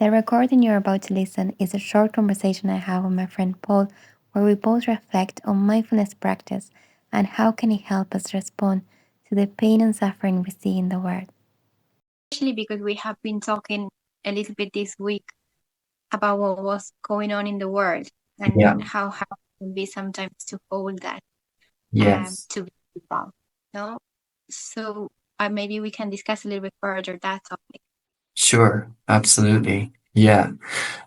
The recording you're about to listen is a short conversation I have with my friend Paul, where we both reflect on mindfulness practice and how can it help us respond to the pain and suffering we see in the world. Especially because we have been talking a little bit this week about what was going on in the world and how hard it can be sometimes to hold that to be people. No? So maybe we can discuss a little bit further that topic. Sure, absolutely. Yeah.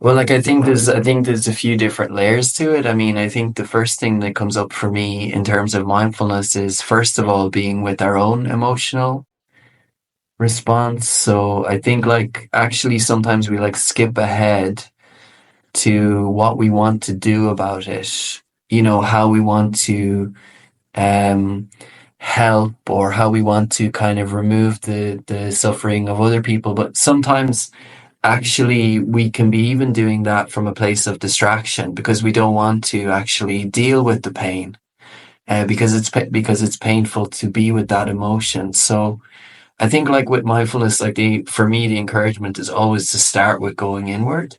Well, like I think there's a few different layers to it. I mean, I think the first thing that comes up for me in terms of mindfulness is first of all being with our own emotional response. So I think like actually sometimes we like skip ahead to what we want to do about it. You know, how we want to um help or how we want to kind of remove the suffering of other people. But sometimes actually we can be even doing that from a place of distraction because we don't want to actually deal with the pain because it's painful to be with that emotion. So I think like with mindfulness, like for me the encouragement is always to start with going inward.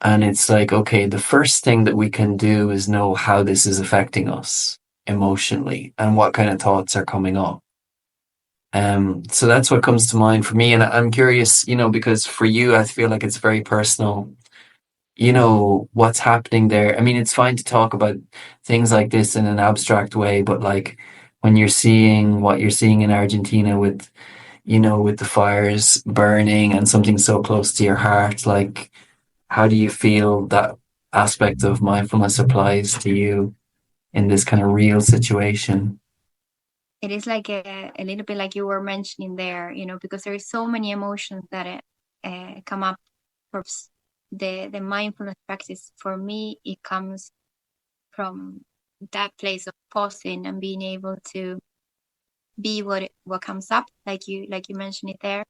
And it's like, okay, the first thing that we can do is know how this is affecting us emotionally and what kind of thoughts are coming up. So that's what comes to mind for me. And I'm curious, you know, because for you, I feel like it's very personal, you know, what's happening there. I mean, it's fine to talk about things like this in an abstract way, but like when you're seeing what you're seeing in Argentina with, you know, with the fires burning and something so close to your heart, like, how do you feel that aspect of mindfulness applies to you in this kind of real situation? It is like a little bit like you were mentioning there, you know, because there is so many emotions that come up for the mindfulness practice. For me, it comes from that place of pausing and being able to be what comes up, like you mentioned it there,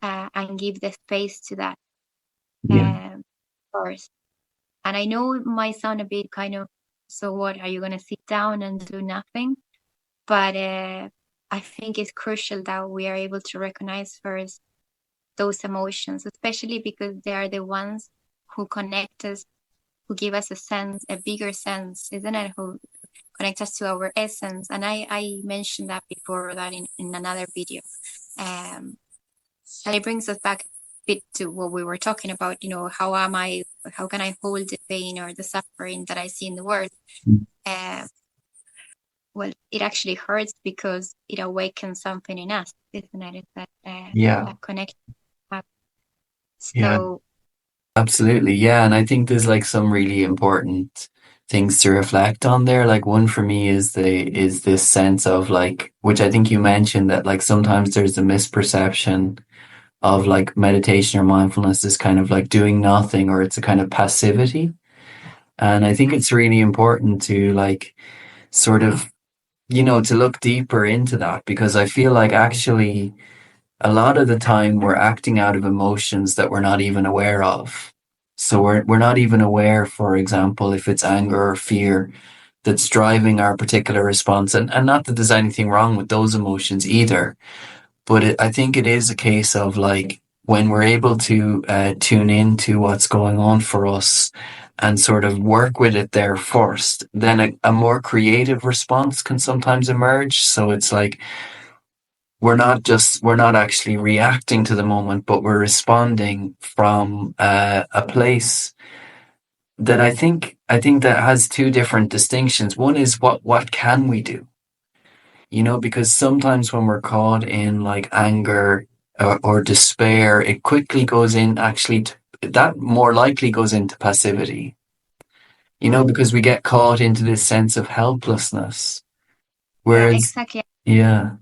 and give the space to that first. And I know it might sound a bit kind of, so what, are you going to sit down and do nothing? But I think it's crucial that we are able to recognize first those emotions, especially because they are the ones who connect us, who give us a bigger sense, isn't it? Who connect us to our essence. And I mentioned that before, that in another video. And it brings us back a bit to what we were talking about, you know, how can I hold the pain or the suffering that I see in the world? Well, it actually hurts because it awakens something in us, isn't it? It's that connection. So, absolutely. Yeah. And I think there's like some really important things to reflect on there. Like one for me is this sense of like, which I think you mentioned, that like sometimes there's a misperception of like meditation or mindfulness is kind of like doing nothing, or it's a kind of passivity. And I think it's really important to like sort of, you know, to look deeper into that, because I feel like actually a lot of the time we're acting out of emotions that we're not even aware of. So we're not even aware, for example, if it's anger or fear that's driving our particular response. And not that there's anything wrong with those emotions either, but I think it is a case of like when we're able to tune into what's going on for us and sort of work with it there first, then a more creative response can sometimes emerge. So it's like we're not actually reacting to the moment, but we're responding from a place that I think that has two different distinctions. One is what can we do? You know, because sometimes when we're caught in like anger or despair, it quickly goes in that more likely goes into passivity. You know, because we get caught into this sense of helplessness. Whereas, exactly. Yeah.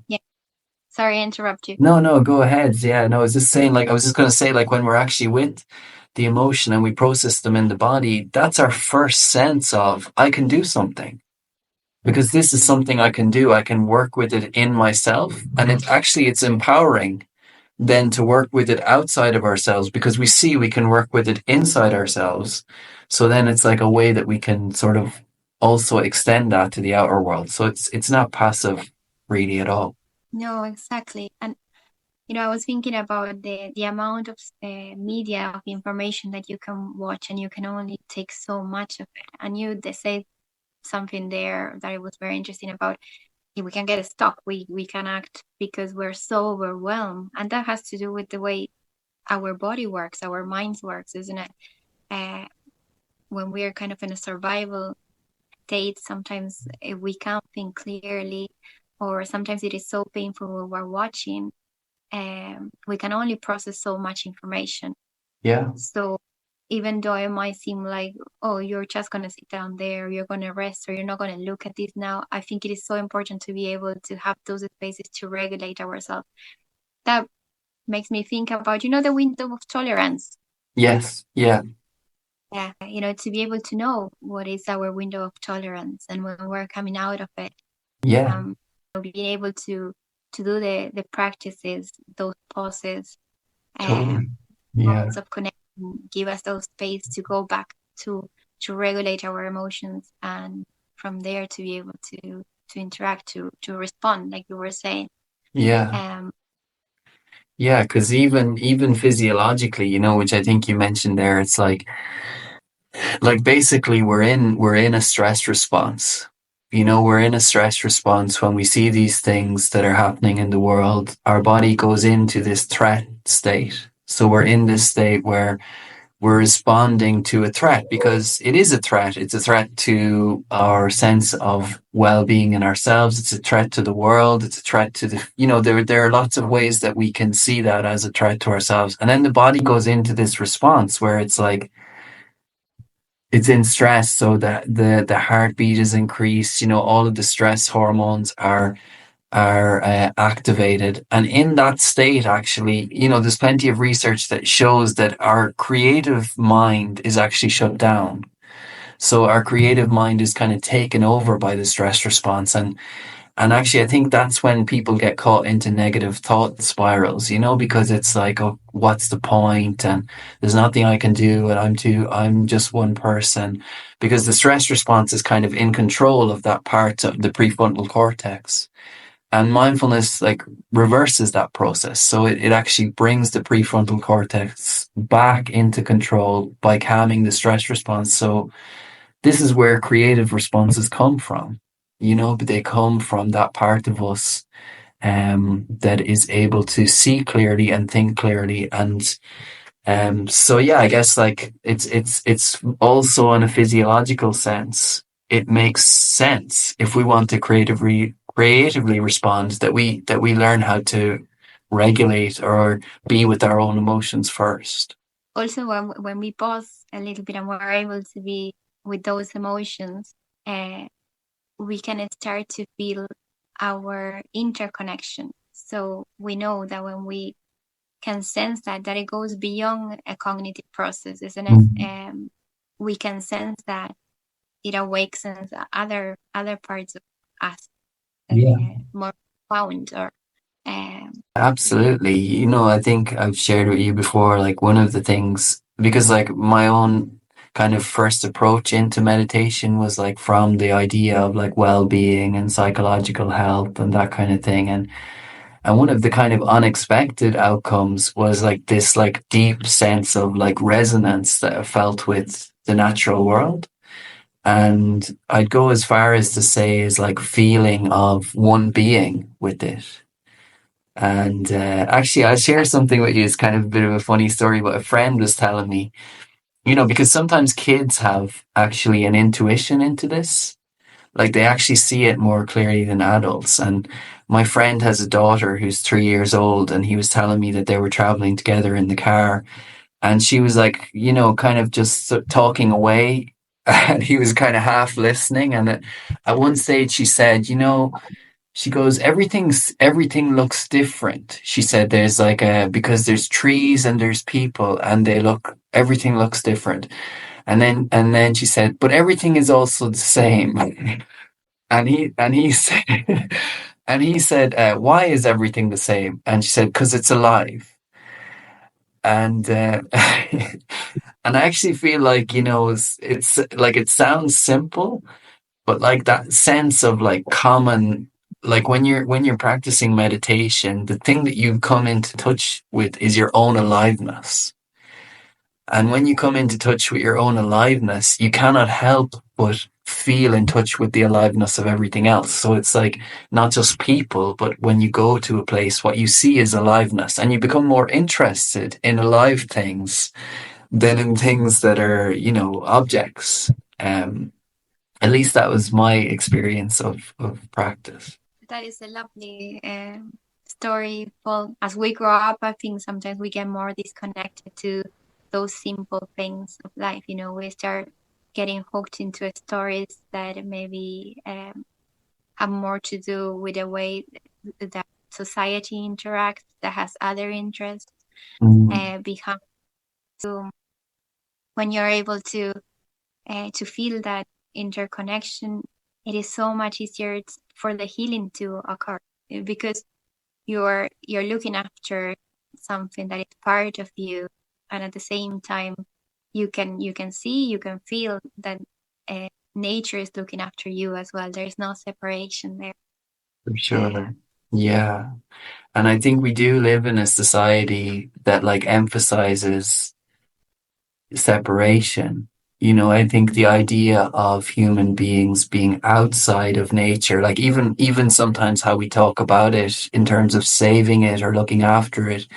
Sorry, I interrupt you. No, go ahead. Yeah, no, I was just going to say, like, when we're actually with the emotion and we process them in the body, that's our first sense of, I can do something. Because this is something I can do. I can work with it in myself. And it's empowering then to work with it outside of ourselves, because we see we can work with it inside ourselves. So then it's like a way that we can sort of also extend that to the outer world. So it's not passive really at all. No, exactly. And I was thinking about the amount of media, of information that you can watch, and you can only take so much of it. And they say something there that it was very interesting about, if we can get stuck, we can act because we're so overwhelmed. And that has to do with the way our body works, our minds works, isn't it? When we are kind of in a survival state, sometimes we can't think clearly, or sometimes it is so painful when we're watching. We can only process so much information. Yeah. So even though it might seem like, oh, you're just going to sit down there, you're going to rest, or you're not going to look at this now, I think it is so important to be able to have those spaces to regulate ourselves. That makes me think about, the window of tolerance. Yes. Yeah. Yeah. To be able to know what is our window of tolerance and when we're coming out of it. Yeah. Being able to do the practices, those pauses, Totally. Yeah. moments of connection, give us those space to go back to regulate our emotions, and from there to be able to interact, to respond, like you were saying. Yeah. Yeah, because even physiologically, which I think you mentioned there, it's like basically we're in a stress response. We're in a stress response when we see these things that are happening in the world. Our body goes into this threat state. So we're in this state where we're responding to a threat because it is a threat. It's a threat to our sense of well-being in ourselves. It's a threat to the world. It's a threat to there are lots of ways that we can see that as a threat to ourselves. And then the body goes into this response where it's like, it's in stress. So that the heartbeat is increased, all of the stress hormones are activated. And in that state, actually, there's plenty of research that shows that our creative mind is actually shut down. So our creative mind is kind of taken over by the stress response. And actually, I think that's when people get caught into negative thought spirals, because it's like, oh, what's the point? And there's nothing I can do. And I'm just one person, because the stress response is kind of in control of that part of the prefrontal cortex. And mindfulness reverses that process. So it actually brings the prefrontal cortex back into control by calming the stress response. So this is where creative responses come from, but they come from that part of us that is able to see clearly and think clearly. And so yeah, I guess it's also in a physiological sense, it makes sense if we want to creatively respond that we learn how to regulate or be with our own emotions first. Also, when we pause a little bit and we're able to be with those emotions, we can start to feel our interconnection. So we know that when we can sense that it goes beyond a cognitive process, isn't it? Mm-hmm. We can sense that it awakens other parts of us, more profound, or absolutely. I think I've shared with you before, one of the things, because my own kind of first approach into meditation was from the idea of well-being and psychological health and that kind of thing. And one of the kind of unexpected outcomes was this deep sense of resonance that I felt with the natural world. And I'd go as far as to say is feeling of one being with it. And actually, I'll share something with you. It's kind of a bit of a funny story, but a friend was telling me, because sometimes kids have actually an intuition into this. They actually see it more clearly than adults. And my friend has a daughter who's 3 years old, and he was telling me that they were traveling together in the car. And she was kind of just talking away. And he was kind of half listening. And at one stage, she said, she goes, everything looks different. She said, there's because there's trees and there's people and everything looks different. And then she said, but everything is also the same. And he said, why is everything the same? And she said, because it's alive. And, and I actually feel it's it sounds simple, but that sense of common like when you're practicing meditation, the thing that you come into touch with is your own aliveness. And when you come into touch with your own aliveness, you cannot help but feel in touch with the aliveness of everything else. So it's like not just people, but when you go to a place, what you see is aliveness, and you become more interested in alive things than in things that are, objects. At least that was my experience of practice. That is a lovely story. Well, as we grow up, I think sometimes we get more disconnected to those simple things of life. We start getting hooked into stories that maybe have more to do with the way that society interacts, that has other interests behind. So when you're able to feel that interconnection, it is so much easier for the healing to occur, because you're looking after something that is part of you, and at the same time you can see, you can feel that nature is looking after you as well. There is no separation there. For sure. Yeah. And I think we do live in a society that like emphasizes separation. I think the idea of human beings being outside of nature, like even sometimes how we talk about it in terms of saving it or looking after it,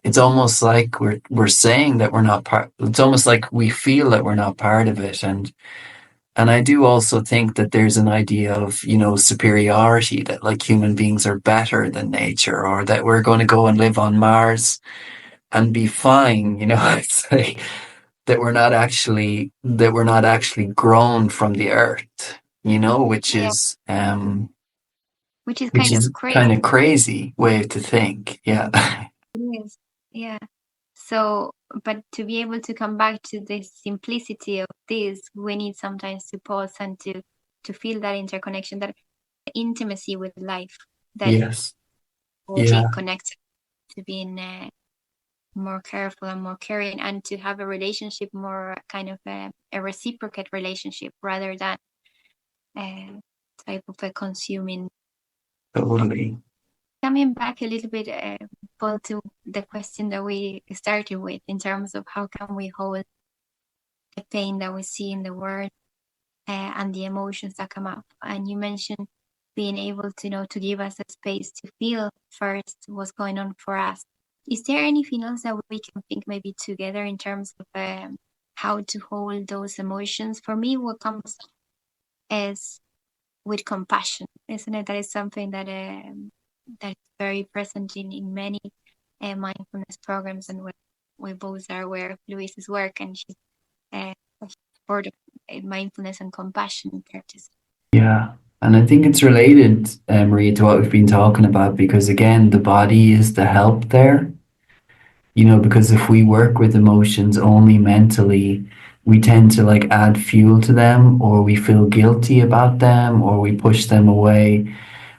it's almost like we're saying that we're not part. It's almost like we feel that we're not part of it, and I do also think that there's an idea of, superiority, that like human beings are better than nature, or that we're going to go and live on Mars and be fine. It's like that we're not actually grown from the earth, which Yeah. is Which is which kind of is crazy. kind of crazy way to think. Yeah. Yes. Yeah. So, but to be able to come back to the simplicity of this, we need sometimes to pause and to feel that interconnection, that intimacy with life, that Yes. being Yeah. connected, to being more careful and more caring, and to have a relationship more kind of a reciprocate relationship, rather than type of a consuming. Totally. Coming back a little bit, Paul, to the question that we started with, in terms of how can we hold the pain that we see in the world and the emotions that come up. And you mentioned being able to to give us a space to feel first what's going on for us. Is there anything else that we can think maybe together in terms of how to hold those emotions? For me, what comes is with compassion, isn't it? That is something that that is very present in many mindfulness programs, and we both are aware of Louise's work, and she's part of mindfulness and compassion practice. Yeah. And I think it's related, Maria, to what we've been talking about, because again, the body is the help there. Because if we work with emotions only mentally, we tend to like add fuel to them, or we feel guilty about them, or we push them away.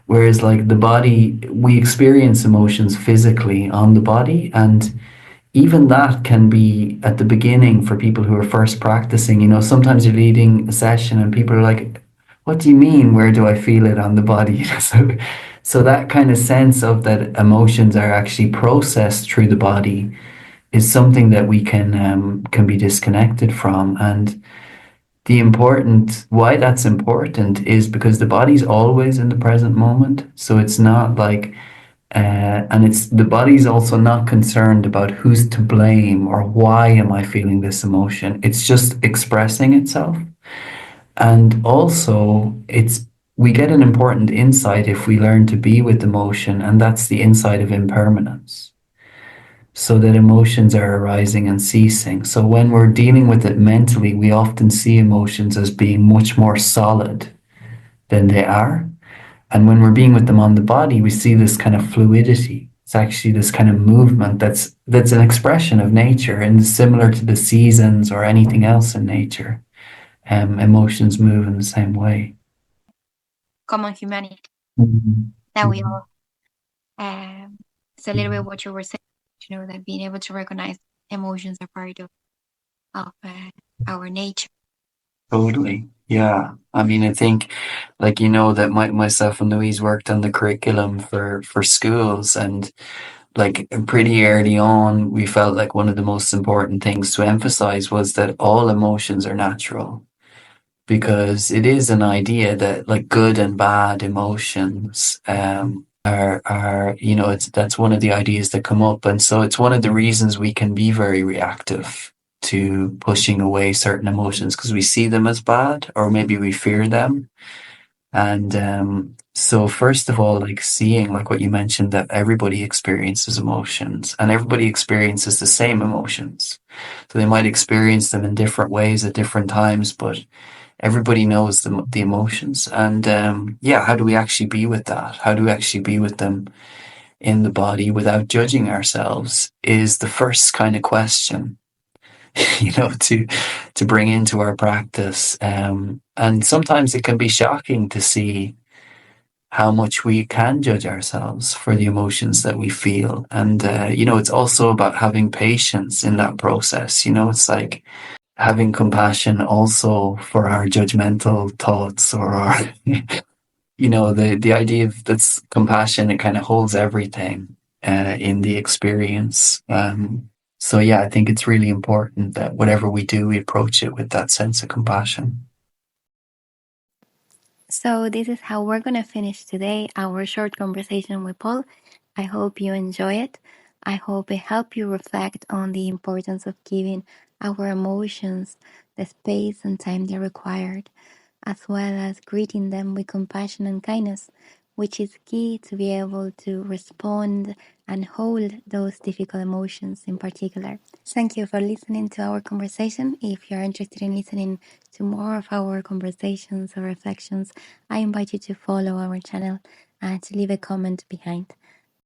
Whereas like the body, we experience emotions physically on the body, and even that can be at the beginning for people who are first practicing. Sometimes you're leading a session and people are like, what do you mean? Where do I feel it on the body? So that kind of sense of that emotions are actually processed through the body is something that we can be disconnected from. And why that's important is because the body's always in the present moment. So it's not like and it's the body's also not concerned about who's to blame or why am I feeling this emotion. It's just expressing itself. And also we get an important insight if we learn to be with emotion, and that's the insight of impermanence. So that emotions are arising and ceasing. So when we're dealing with it mentally, we often see emotions as being much more solid than they are. And when we're being with them on the body, we see this kind of fluidity. It's actually this kind of movement that's an expression of nature, and similar to the seasons or anything else in nature. Emotions move in the same way. Common humanity. Mhm. That we all. It's a little bit what you were saying. That being able to recognize emotions are part of our nature. Totally. Yeah. I mean, I think, like, that myself and Louise worked on the curriculum for schools, and like pretty early on, we felt like one of the most important things to emphasize was that all emotions are natural, because it is an idea that like good and bad emotions are that's one of the ideas that come up, and so it's one of the reasons we can be very reactive to pushing away certain emotions, because we see them as bad, or maybe we fear them. And so first of all, like seeing, like what you mentioned, that everybody experiences emotions and everybody experiences the same emotions. So they might experience them in different ways at different times, but everybody knows the emotions. And yeah, how do we actually be with that? How do we actually be with them in the body without judging ourselves is the first kind of question, to bring into our practice. And sometimes it can be shocking to see how much we can judge ourselves for the emotions that we feel. And, it's also about having patience in that process. It's like having compassion also for our judgmental thoughts, or our, the idea of that's compassion, it kind of holds everything in the experience. So yeah, I think it's really important that whatever we do, we approach it with that sense of compassion. So this is how we're going to finish today, our short conversation with Paul. I hope you enjoy it. I hope it helped you reflect on the importance of giving our emotions the space and time they required, as well as greeting them with compassion and kindness, which is key to be able to respond and hold those difficult emotions in particular. Thank you for listening to our conversation. If you're interested in listening to more of our conversations or reflections, I invite you to follow our channel and to leave a comment behind.